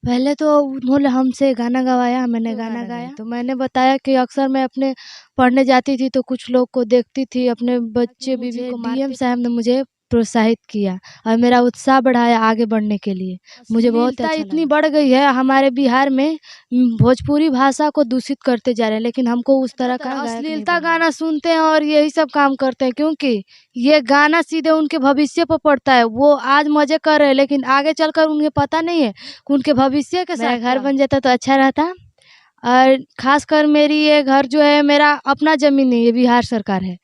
पहले तो उन्होंने हमसे गाना गवाया, मैंने गाना गाया। तो मैंने बताया कि अक्सर मैं अपने पढ़ने जाती थी तो कुछ लोग को देखती थी, अपने बच्चे बीवी को डीएम साहब ने मुझे प्रोत्साहित किया और मेरा उत्साह बढ़ाया आगे बढ़ने के लिए। मुझे बहुत अच्छा लगा। इतनी बढ़ गई है हमारे बिहार में, भोजपुरी भाषा को दूषित करते जा रहे हैं, लेकिन हमको उस तरह का अश्लीलता गाना सुनते हैं और यही सब काम करते हैं, क्योंकि ये गाना सीधे उनके भविष्य पर पड़ता है। वो आज मजे कर रहे हैं, लेकिन आगे चलकर उन्हें पता नहीं है कि उनके भविष्य के साथ घर बन जाता तो अच्छा रहता। और खासकर मेरी ये घर जो है, मेरा अपना जमीन नहीं, ये बिहार सरकार है,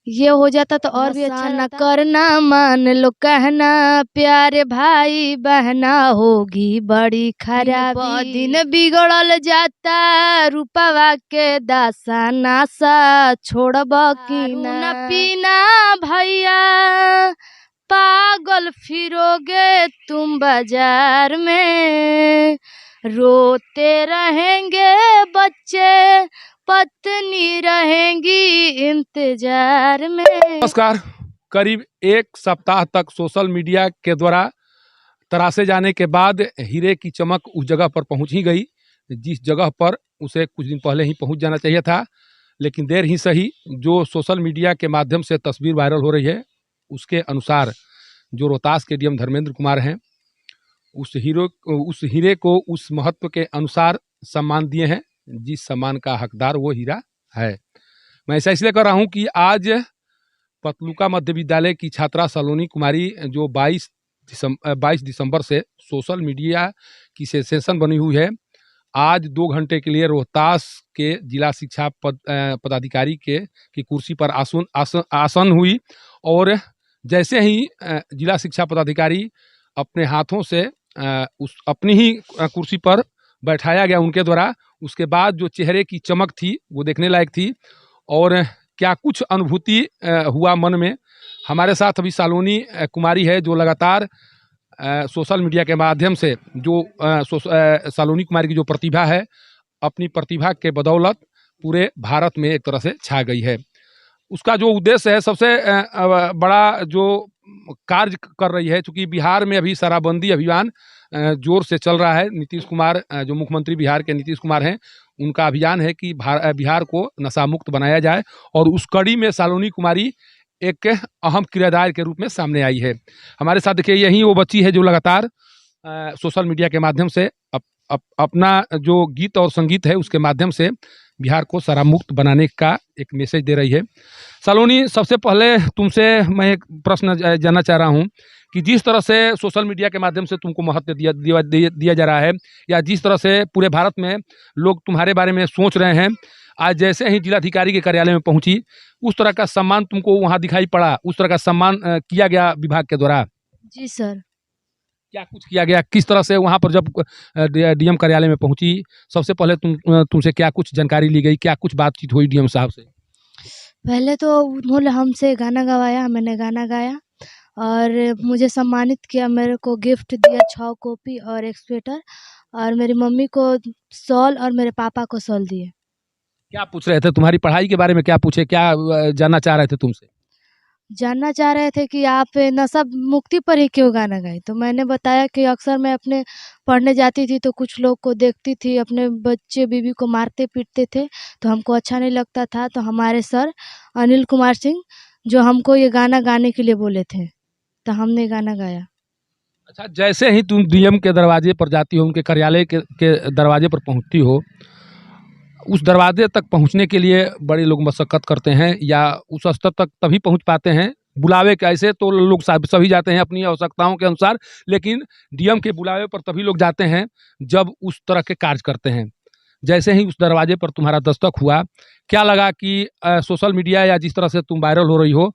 ये हो जाता तो और भी अच्छा न करना मान लो कहना, प्यारे भाई बहना होगी बड़ी खराबी। दिन बिगड़ल जाता रूपवा के दासा नासा, छोड़ब की ना पीना भैया, पागल फिरोगे तुम बाजार में, रोते रहेंगे बच्चे, पत्नी रहेंगी इंतजार में। नमस्कार। करीब एक सप्ताह तक सोशल मीडिया के द्वारा तराशे जाने के बाद हीरे की चमक उस जगह पर पहुंच ही गई जिस जगह पर उसे कुछ दिन पहले ही पहुंच जाना चाहिए था, लेकिन देर ही सही। जो सोशल मीडिया के माध्यम से तस्वीर वायरल हो रही है उसके अनुसार जो रोहतास के डीएम धर्मेंद्र कुमार हैं, उस हीरे को उस महत्व के अनुसार सम्मान दिए हैं जिस सम्मान का हकदार वो हीरा है। मैं ऐसा इसलिए कर रहा हूं कि आज पतलुका मध्य विद्यालय की छात्रा सलोनी कुमारी जो 22 दिसंबर से सोशल मीडिया की सेंसेशन बनी हुई है, आज 2 घंटे के लिए रोहतास के जिला शिक्षा पदाधिकारी की कुर्सी पर आसन हुई और जैसे ही जिला शिक्षा पदाधिकारी अपने हाथों से उस अपनी ही कुर्सी पर बैठाया गया उनके द्वारा, उसके बाद जो चेहरे की चमक थी वो देखने लायक थी और क्या कुछ अनुभूति हुआ मन में। हमारे साथ अभी सलोनी कुमारी है जो लगातार सोशल मीडिया के माध्यम से जो सलोनी कुमारी की जो प्रतिभा है, अपनी प्रतिभा के बदौलत पूरे भारत में एक तरह से छा गई है। उसका जो उद्देश्य है, सबसे बड़ा जो कार्य कर रही है, चूँकि बिहार में अभी शराबबंदी अभियान जोर से चल रहा है। नीतीश कुमार जो मुख्यमंत्री बिहार के नीतीश कुमार हैं, उनका अभियान है कि बिहार को नशा मुक्त बनाया जाए और उस कड़ी में सलोनी कुमारी एक अहम किरदार के रूप में सामने आई है। हमारे साथ देखिए, यही वो बच्ची है जो लगातार सोशल मीडिया के माध्यम से अपना जो गीत और संगीत है उसके माध्यम से बिहार को शराब मुक्त बनाने का एक मैसेज दे रही है। सलोनी, सबसे पहले तुमसे मैं एक प्रश्न जानना चाह रहा हूँ कि जिस तरह से सोशल मीडिया के माध्यम से तुमको महत्व दिया जा रहा है, या जिस तरह से पूरे भारत में लोग तुम्हारे बारे में सोच रहे हैं, आज जैसे ही जिलाधिकारी के कार्यालय में पहुंची उस तरह का सम्मान तुमको वहां दिखाई पड़ा, उस तरह का सम्मान किया गया विभाग के द्वारा? जी सर। क्या कुछ किया गया, किस तरह से वहां पर जब डीएम कार्यालय में पहुंची सबसे पहले तुमसे क्या कुछ जानकारी ली गई, क्या कुछ बातचीत हुई डीएम साहब से? पहले तो उन्होंने हमसे गाना गवाया, मैंने गाना गाया और मुझे सम्मानित किया। मेरे को गिफ्ट दिया 6 कॉपी और एक स्वेटर, और मेरी मम्मी को शॉल और मेरे पापा को शॉल दिए। क्या पूछ रहे थे तुम्हारी पढ़ाई के बारे में? क्या पूछे, क्या जानना चाह रहे थे तुमसे? जानना चाह रहे थे कि आप नशा मुक्ति पर ही क्यों गाना गाए। तो मैंने बताया कि अक्सर मैं अपने पढ़ने जाती थी तो कुछ लोग को देखती थी, अपने बच्चे बीवी को मारते पीटते थे, तो हमको अच्छा नहीं लगता था। तो हमारे सर अनिल कुमार सिंह जो हमको ये गाना गाने के लिए बोले थे, तो हमने गाना गाया। अच्छा, जैसे ही तुम डीएम के दरवाजे पर जाती हो, उनके कार्यालय के दरवाजे पर पहुंचती हो, उस दरवाजे तक पहुंचने के लिए बड़े लोग मशक्कत करते हैं या उस स्तर तक तभी पहुंच पाते हैं। बुलावे के ऐसे तो लोग सभी जाते हैं अपनी आवश्यकताओं के अनुसार, लेकिन डीएम के बुलावे पर तभी लोग जाते हैं जब उस तरह के कार्य करते हैं। जैसे ही उस दरवाजे पर तुम्हारा दस्तक हुआ, क्या लगा कि सोशल मीडिया या जिस तरह से तुम वायरल हो रही हो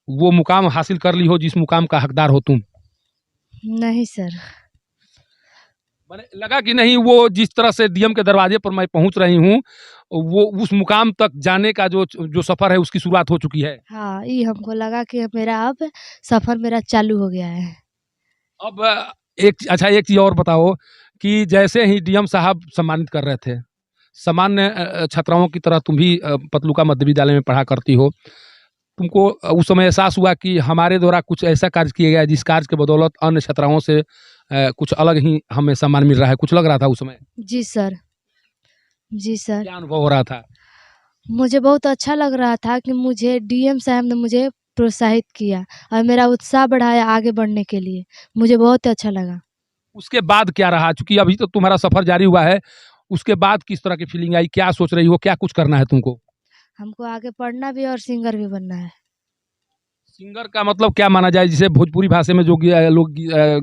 वो मुकाम हासिल कर ली हो जिस मुकाम का हकदार हो तुम? नहीं सर। मैंने लगा कि नहीं, वो जिस तरह से डीएम के दरवाजे पर मैं पहुंच रही हूँ वो उस मुकाम तक जाने का जो सफर है उसकी शुरुआत हो चुकी है। हाँ, ये हमको लगा कि मेरा अब सफर मेरा चालू हो गया है। अब एक चीज और बताओ कि जैसे ही डीएम साहब सम्मानित कर रहे थे, सामान्य छात्राओं की तरह तुम भी पतलुका मध्य विद्यालय में पढ़ा करती हो, तुमको उस समय एहसास हुआ कि हमारे द्वारा कुछ ऐसा कार्य किया गया जिस कार्य के बदौलत अन्य छात्राओं से कुछ अलग ही हमें सम्मान मिल रहा है, कुछ लग रहा था उस समय? जी सर। जी सर। क्या अनुभव हो रहा था? मुझे बहुत अच्छा लग रहा था कि मुझे डीएम साहब ने मुझे प्रोत्साहित किया और मेरा उत्साह बढ़ाया आगे बढ़ने के लिए। मुझे बहुत अच्छा लगा। उसके बाद क्या रहा? चूँकि अभी तो तुम्हारा सफ़र जारी हुआ है, उसके बाद किस तरह की फीलिंग आई? क्या सोच रही हो? क्या कुछ करना है तुमको? हमको आगे पढ़ना भी और सिंगर भी बनना है। सिंगर का मतलब क्या माना जाए? जैसे भोजपुरी भाषा में जो लोग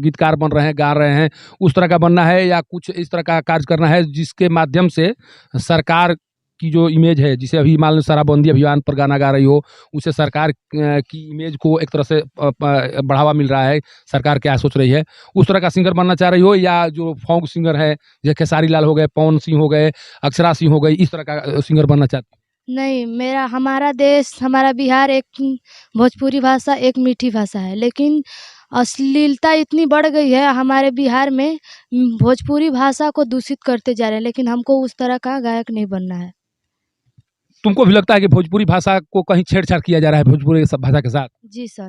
गीतकार बन रहे हैं, गा रहे हैं, उस तरह का बनना है या कुछ इस तरह का कार्य करना है जिसके माध्यम से सरकार की जो इमेज है, जिसे अभी मान लो शराबबंदी अभियान पर गाना गा रही हो, उससे सरकार की इमेज को एक तरह से बढ़ावा मिल रहा है, सरकार क्या सोच रही है? उस तरह का सिंगर बनना चाह रही हो या जो फ़ोक सिंगर है, जैसे खेसारी लाल हो गए, पवन सिंह हो गए, अक्षरा सिंह हो गई, इस तरह का सिंगर बनना चाहती हो? नहीं, हमारा देश, हमारा बिहार एक भोजपुरी भाषा एक मीठी भाषा है, लेकिन अश्लीलता इतनी बढ़ गई है हमारे बिहार में, भोजपुरी भाषा को दूषित करते जा रहे हैं, लेकिन हमको उस तरह का गायक नहीं बनना है। तुमको भी लगता है कि भोजपुरी भाषा को कहीं छेड़छाड़ किया जा रहा है भोजपुरी भाषा के साथ? जी सर।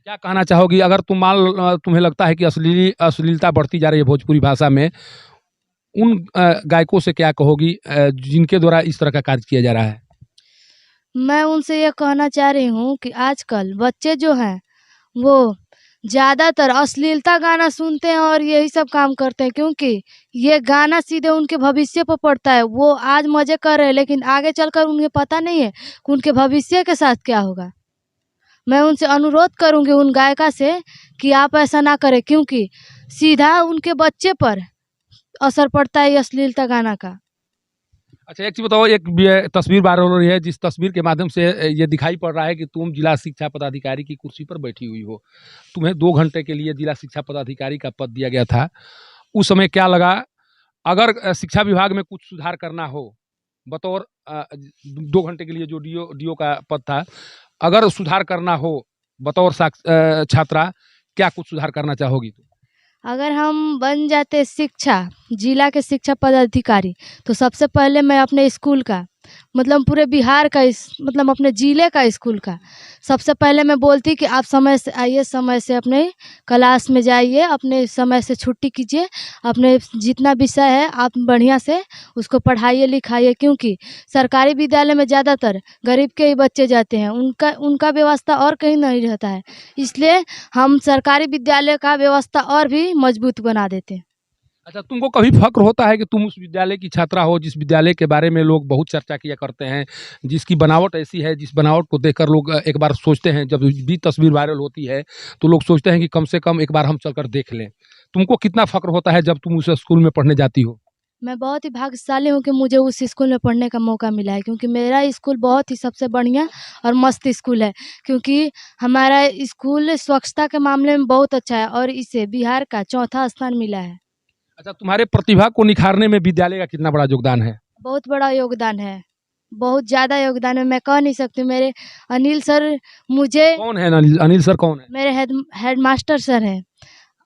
क्या कहना चाहोगी अगर तुम्हें लगता है कि अश्लीलता बढ़ती जा रही है भोजपुरी भाषा में, उन गायकों से क्या कहोगी जिनके द्वारा इस तरह का कार्य किया जा रहा है? मैं उनसे ये कहना चाह रही हूँ कि आजकल बच्चे जो हैं, वो ज़्यादातर अश्लीलता गाना सुनते हैं और यही सब काम करते हैं, क्योंकि ये गाना सीधे उनके भविष्य पर पड़ता है। वो आज मज़े कर रहे हैं, लेकिन आगे चलकर उन्हें पता नहीं है कि उनके भविष्य के साथ क्या होगा। मैं उनसे अनुरोध करूँगी, उन गायिका से, कि आप ऐसा ना करें, क्योंकि सीधा उनके बच्चे पर असर पड़ता है ये अश्लीलता गाना का। अच्छा, एक चीज़ बताओ, एक ये तस्वीर वायरल हो रही है जिस तस्वीर के माध्यम से ये दिखाई पड़ रहा है कि तुम जिला शिक्षा पदाधिकारी की कुर्सी पर बैठी हुई हो। तुम्हें 2 घंटे के लिए जिला शिक्षा पदाधिकारी का पद दिया गया था। उस समय क्या लगा? अगर शिक्षा विभाग में कुछ सुधार करना हो, बतौर 2 घंटे के लिए जो डीओ का पद था, अगर सुधार करना हो बतौर छात्रा, क्या कुछ सुधार करना चाहोगी तुम? अगर हम बन जाते जिला के शिक्षा पदाधिकारी, तो सबसे पहले मैं अपने स्कूल का, मतलब पूरे बिहार का, मतलब अपने ज़िले का स्कूल का, सबसे पहले मैं बोलती कि आप समय से आइए, समय से अपने क्लास में जाइए, अपने समय से छुट्टी कीजिए, अपने जितना विषय है आप बढ़िया से उसको पढ़ाइए लिखाइए, क्योंकि सरकारी विद्यालय में ज़्यादातर गरीब के ही बच्चे जाते हैं, उनका उनका व्यवस्था और कहीं नहीं रहता है। इसलिए हम सरकारी विद्यालय का व्यवस्था और भी मजबूत बना देते हैं। अच्छा, तुमको कभी फ़क्र होता है कि तुम उस विद्यालय की छात्रा हो, जिस विद्यालय के बारे में लोग बहुत चर्चा किया करते हैं, जिसकी बनावट ऐसी है, जिस बनावट को देखकर लोग एक बार सोचते हैं, जब भी तस्वीर वायरल होती है, तो लोग सोचते हैं कि कम से कम एक बार हम चलकर देख लें। तुमको कितना फ़क्र होता है जब तुम उस स्कूल में पढ़ने जाती हो? मैं बहुत ही भाग्यशाली हूँ कि मुझे उस स्कूल में पढ़ने का मौका मिला है, क्योंकि मेरा स्कूल बहुत ही सबसे बढ़िया और मस्त स्कूल है, क्योंकि हमारा स्कूल स्वच्छता के मामले में बहुत अच्छा है और इसे बिहार का चौथा स्थान मिला है। अच्छा, तुम्हारे प्रतिभा को निखारने में विद्यालय का कितना बड़ा योगदान है? बहुत बड़ा योगदान है, बहुत ज़्यादा योगदान है, मैं कह नहीं सकती। मेरे अनिल सर मुझे कौन है अनिल अनिल सर कौन है? मेरे हेडमास्टर सर हैं,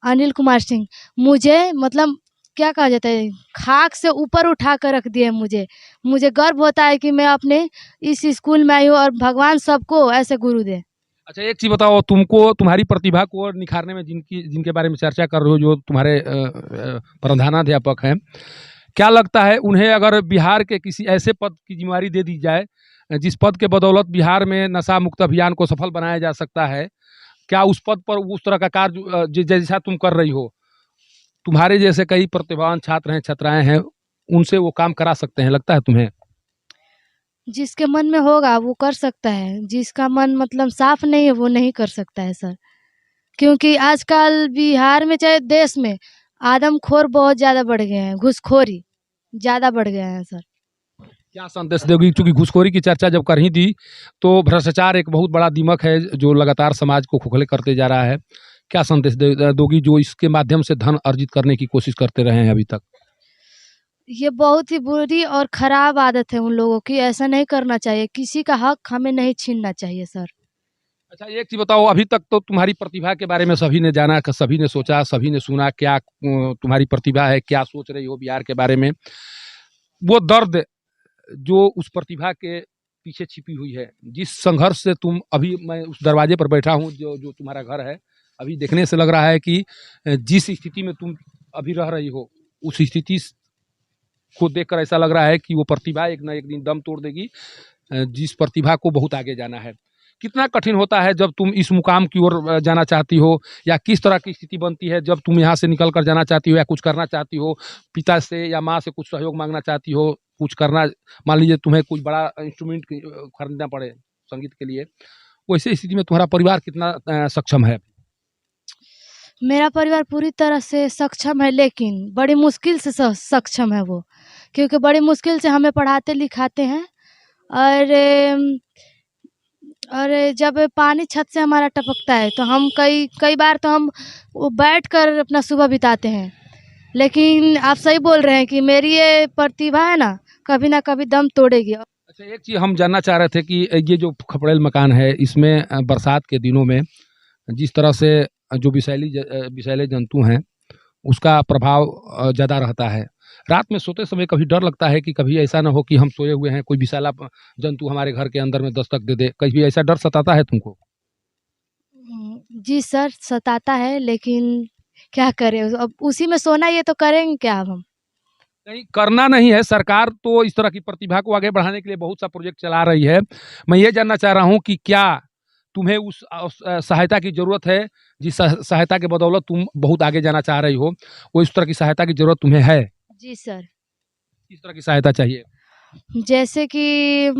अनिल कुमार सिंह। मुझे मतलब क्या कहा जाता है, खाक से ऊपर उठा कर रख दिए मुझे। मुझे गर्व होता है कि मैं अपने इस स्कूल में आई हूँ और भगवान सबको ऐसे गुरु दे। अच्छा, एक चीज़ बताओ, तुमको तुम्हारी प्रतिभा को निखारने में जिनके बारे में चर्चा कर रहे हो, जो तुम्हारे प्रधानाध्यापक हैं, क्या लगता है उन्हें अगर बिहार के किसी ऐसे पद की ज़िम्मेवारी दे दी जाए, जिस पद के बदौलत बिहार में नशा मुक्त अभियान को सफल बनाया जा सकता है, क्या उस पद पर उस तरह का कार्य जैसा तुम कर रही हो, तुम्हारे जैसे कई प्रतिभावान छात्र हैं, छात्राएँ हैं, उनसे वो काम करा सकते हैं, लगता है तुम्हें? जिसके मन में होगा वो कर सकता है, जिसका मन मतलब साफ नहीं है वो नहीं कर सकता है सर। क्योंकि आजकल बिहार में चाहे देश में आदमखोर बहुत ज़्यादा बढ़ गए हैं, घूसखोरी ज़्यादा बढ़ गए हैं सर। क्या संदेश दोगी? चूँकि घूसखोरी की चर्चा जब कर ही दी, तो भ्रष्टाचार एक बहुत बड़ा दीमक है जो लगातार समाज को खोखले करते जा रहा है। क्या संदेश दोगी जो इसके माध्यम से धन अर्जित करने की कोशिश करते रहे हैं अभी तक? ये बहुत ही बुरी और खराब आदत है उन लोगों की, ऐसा नहीं करना चाहिए, किसी का हक हमें नहीं छीनना चाहिए सर। अच्छा, एक चीज़ बताओ, अभी तक तो तुम्हारी प्रतिभा के बारे में सभी ने जाना, सभी ने सोचा, सभी ने सुना, क्या तुम्हारी प्रतिभा है, क्या सोच रही हो बिहार के बारे में? वो दर्द जो उस प्रतिभा के पीछे छिपी हुई है, जिस संघर्ष से तुम अभी मैं उस दरवाजे पर बैठा हूँ जो जो तुम्हारा घर है, अभी देखने से लग रहा है कि जिस स्थिति में तुम अभी रह रही हो, उस स्थिति को देखकर ऐसा लग रहा है कि वो प्रतिभा एक ना एक दिन दम तोड़ देगी। जिस प्रतिभा को बहुत आगे जाना है। कितना कठिन होता है जब तुम इस मुकाम की ओर जाना चाहती हो, या किस तरह की स्थिति बनती है जब तुम यहाँ से निकल कर जाना चाहती हो या कुछ करना चाहती हो, पिता से या माँ से कुछ सहयोग मांगना चाहती हो, कुछ करना, मान लीजिए तुम्हें कुछ बड़ा इंस्ट्रूमेंट खरीदना पड़े संगीत के लिए, वैसे स्थिति में तुम्हारा परिवार कितना सक्षम है? मेरा परिवार पूरी तरह से सक्षम है, लेकिन बड़ी मुश्किल से सक्षम है वो, क्योंकि बड़ी मुश्किल से हमें पढ़ाते लिखाते हैं। और और जब पानी छत से हमारा टपकता है तो हम कई कई बार तो हम वो बैठ कर अपना सुबह बिताते हैं। लेकिन आप सही बोल रहे हैं कि मेरी ये प्रतिभा है ना कभी दम तोड़ेगी। अच्छा, एक चीज़ हम जानना चाह रहे थे कि ये जो खपड़ेल मकान है, इसमें बरसात के दिनों में जिस तरह से जो विषैले जंतु हैं, उसका प्रभाव ज़्यादा रहता है। रात में सोते समय कभी डर लगता है कि कभी ऐसा ना हो कि हम सोए हुए हैं, कोई विषैला जंतु हमारे घर के अंदर में दस्तक दे दे, कभी ऐसा डर सताता है तुमको? जी सर, सताता है, लेकिन क्या करें, अब उसी में सोना ही है तो करेंगे क्या अब हम? नहीं, करना नहीं है। सरकार तो इस तरह की प्रतिभा को आगे बढ़ाने के लिए बहुत सा प्रोजेक्ट चला रही है। मैं ये जानना चाह रहा हूँ कि क्या तुम्हें उस सहायता की ज़रूरत है, जिस सहायता के बदौलत तुम बहुत आगे जाना चाह रही हो, वो इस तरह की सहायता की ज़रूरत तुम्हें है? जी सर। किस तरह की सहायता चाहिए? जैसे कि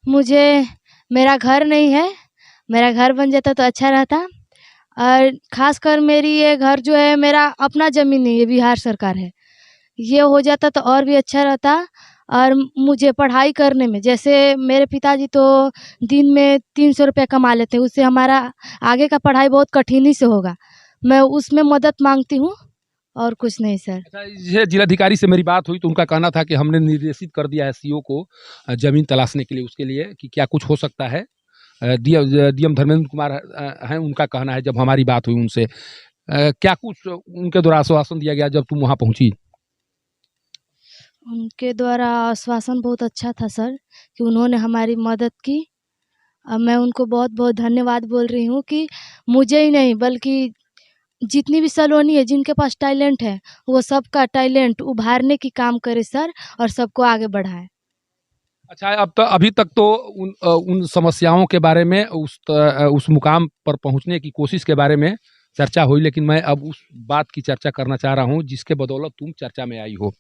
मुझे मेरा घर नहीं है, मेरा घर बन जाता तो अच्छा रहता। और ख़ासकर मेरी ये घर जो है मेरा अपना ज़मीन नहीं है, बिहार सरकार है। ये हो जाता तो और भी अच्छा रहता। और मुझे पढ़ाई करने में, जैसे मेरे पिताजी तो दिन में 300 रुपया कमा लेते हैं, उससे हमारा आगे का पढ़ाई बहुत कठिनी से होगा। मैं उसमें मदद माँगती हूँ और कुछ नहीं सर। अच्छा, ये जिलाधिकारी से मेरी बात हुई तो उनका कहना था कि हमने निर्देशित कर दिया है सीओ को ज़मीन तलाशने के लिए, उसके लिए कि क्या कुछ हो सकता है। डीएम धर्मेंद्र कुमार हैं, उनका कहना है, जब हमारी बात हुई उनसे। क्या कुछ उनके द्वारा आश्वासन दिया गया जब तुम वहाँ पहुँची? उनके द्वारा आश्वासन बहुत अच्छा था सर, कि उन्होंने हमारी मदद की। अब मैं उनको बहुत-बहुत धन्यवाद बोल रही हूँ कि मुझे ही नहीं बल्कि जितनी भी सलोनी है जिनके पास टैलेंट है, वो सबका टैलेंट उभारने की काम करे सर, और सबको आगे बढ़ाए। अच्छा, अब तो अभी तक तो उन समस्याओं के बारे में, उस मुकाम पर पहुँचने की कोशिश के बारे में चर्चा हुई, लेकिन मैं अब उस बात की चर्चा करना चाह रहा हूँ जिसके बदौलत तुम चर्चा में आई हो।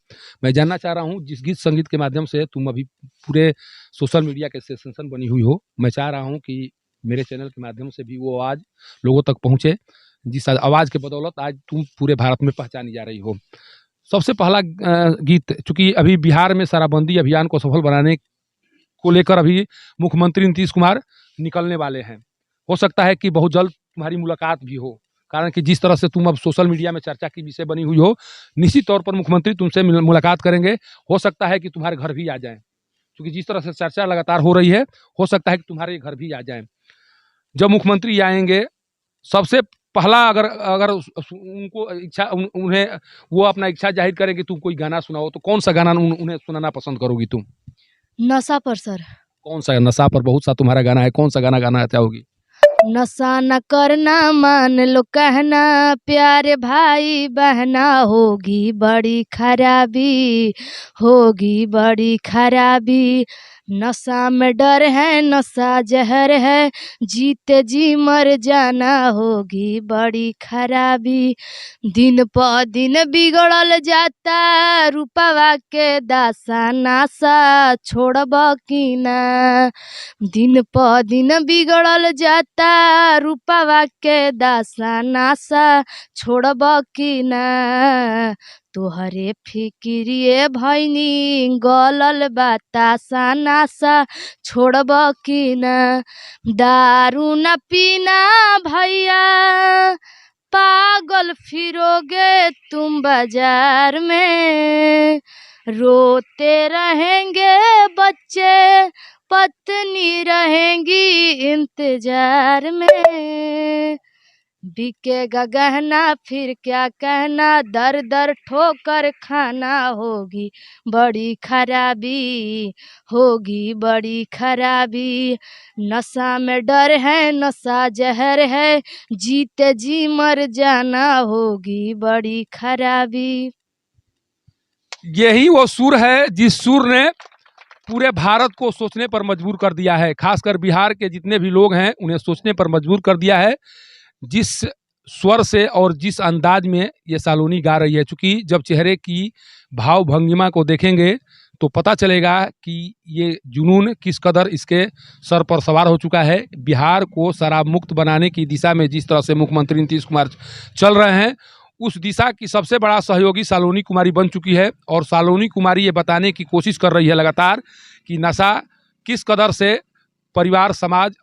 मैं जानना चाह रहा हूँ, जिस गीत संगीत के माध्यम से तुम अभी पूरे सोशल मीडिया के सेंसेशन बनी हुई हो, मैं चाह रहा हूँ कि मेरे चैनल के माध्यम से भी वो आवाज़ लोगों तक पहुँचे, जिस आवाज़ के बदौलत आज तुम पूरे भारत में पहचानी जा रही हो। सबसे पहला गीत, चूँकि अभी बिहार में शराबबंदी अभियान को सफल बनाने को लेकर अभी मुख्यमंत्री नीतीश कुमार निकलने वाले हैं। हो सकता है कि बहुत जल्द तुम्हारी मुलाकात भी हो, कारण कि जिस तरह से तुम अब सोशल मीडिया में चर्चा की विषय बनी हुई हो, निश्चित तौर पर मुख्यमंत्री तुमसे मुलाकात करेंगे। हो सकता है कि तुम्हारे घर भी आ जाएँ, क्योंकि जिस तरह से चर्चा लगातार हो रही है, हो सकता है कि तुम्हारे घर भी आ जाएँ। जब मुख्यमंत्री आएँगे, सबसे पहला अगर अगर उनको इच्छा उन्हें वो अपना इच्छा जाहिर करें कि तुम कोई गाना सुनाओ, तो कौन-सा गाना उन्हें सुनाना पसंद करोगी तुम? नशा पर सर। कौन-सा नशा पर बहुत सा तुम्हारा गाना है, कौन-सा गाना गाना चाहोगी? नशा न करना मान लो कहना, प्यारे भाई बहना, होगी बड़ी खराबी, होगी बड़ी खराबी। नशा में डर है, नशा जहर है, जीते जी मर जाना, होगी बड़ी खराबी। दिन प दिन बिगड़ल जाता, रूपवा के दासा, नासा छोड़ब की ना। दिन प दिन बिगड़ल जाता, रूपवा के दासा, नासा छोड़ब की ना। तोहरे फिक्रिए भैनी, गलल बतासा, नासा छोड़ब की ना। दारू न पीना भैया, पागल फिरोगे तुम बाजार में। रोते रहेंगे बच्चे, पत्नी रहेंगी इंतजार में। बिकेगा गहना फिर क्या कहना, दर दर ठोकर खाना, होगी बड़ी खराबी, होगी बड़ी खराबी। नशा में डर है, नशा जहर है, जीते जी मर जाना, होगी बड़ी खराबी। यही वो सुर है जिस सुर ने पूरे भारत को सोचने पर मजबूर कर दिया है। खासकर बिहार के जितने भी लोग हैं उन्हें सोचने पर मजबूर कर दिया है। जिस स्वर से और जिस अंदाज में ये सालोनी गा रही है, चूंकि जब चेहरे की भाव भंगिमा को देखेंगे तो पता चलेगा कि ये जुनून किस कदर इसके सर पर सवार हो चुका है। बिहार को शराब मुक्त बनाने की दिशा में जिस तरह से मुख्यमंत्री नीतीश कुमार चल रहे हैं, उस दिशा की सबसे बड़ा सहयोगी सालोनी कुमारी बन चुकी है। और सालोनी कुमारी ये बताने की कोशिश कर रही है लगातार कि नशा किस कदर से परिवार, समाज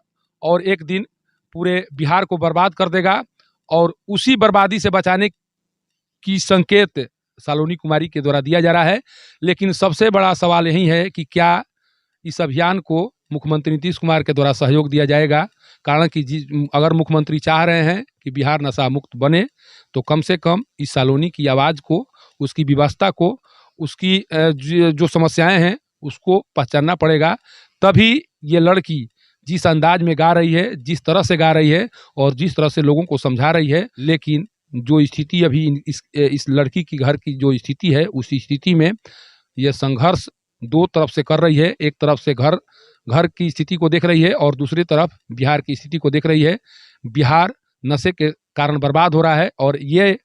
और एक दिन पूरे बिहार को बर्बाद कर देगा, और उसी बर्बादी से बचाने की संकेत सालोनी कुमारी के द्वारा दिया जा रहा है। लेकिन सबसे बड़ा सवाल यही है कि क्या इस अभियान को मुख्यमंत्री नीतीश कुमार के द्वारा सहयोग दिया जाएगा। कारण कि अगर मुख्यमंत्री चाह रहे हैं कि बिहार नशा मुक्त बने तो कम से कम इस सालोनी की आवाज़ को, उसकी व्यवस्था को, उसकी जो समस्याएं हैं उसको पहचानना पड़ेगा। तभी ये लड़की जिस अंदाज में गा रही है, जिस तरह से गा रही है और जिस तरह से लोगों को समझा रही है, लेकिन जो स्थिति अभी इस लड़की की घर की जो स्थिति है, उस स्थिति में यह संघर्ष दो तरफ से कर रही है। एक तरफ से घर की स्थिति को देख रही है और दूसरी तरफ बिहार की स्थिति को देख रही है। बिहार नशे के कारण बर्बाद हो रहा है और ये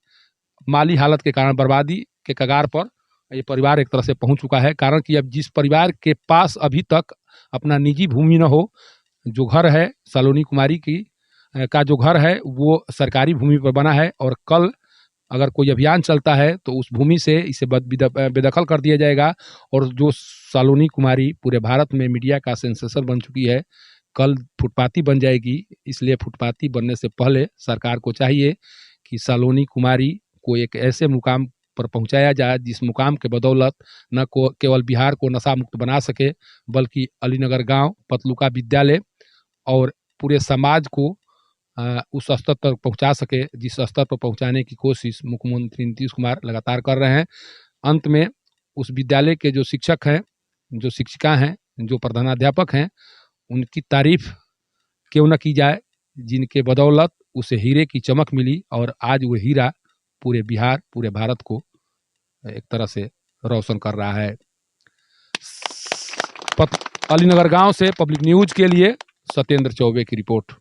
माली हालत के कारण बर्बादी के कगार पर ये परिवार एक तरह से पहुंच चुका है। कारण कि अब जिस परिवार के पास अभी तक अपना निजी भूमि न हो, जो घर है सालोनी कुमारी की का जो घर है वो सरकारी भूमि पर बना है, और कल अगर कोई अभियान चलता है तो उस भूमि से इसे बेदखल कर दिया जाएगा। और जो सालोनी कुमारी पूरे भारत में मीडिया का सेंसेशन बन चुकी है, कल फुटपाती बन जाएगी। इसलिए फुटपाती बनने से पहले सरकार को चाहिए कि सालोनी कुमारी को एक ऐसे मुकाम पर पहुंचाया जाए जिस मुकाम के बदौलत न को केवल बिहार को नशा मुक्त बना सके, बल्कि अलीनगर गांव, पतलुका विद्यालय और पूरे समाज को उस स्तर तक पहुंचा सके जिस स्तर पर पहुंचाने की कोशिश मुख्यमंत्री नीतीश कुमार लगातार कर रहे हैं। अंत में उस विद्यालय के जो शिक्षक हैं, जो शिक्षिका हैं, जो प्रधानाध्यापक हैं, उनकी तारीफ क्यों न की जाए, जिनके बदौलत उसे हीरे की चमक मिली और आज वो हीरा पूरे बिहार, पूरे भारत को एक तरह से रोशन कर रहा है। अलीनगर गांव से पब्लिक न्यूज के लिए सत्येंद्र चौबे की रिपोर्ट।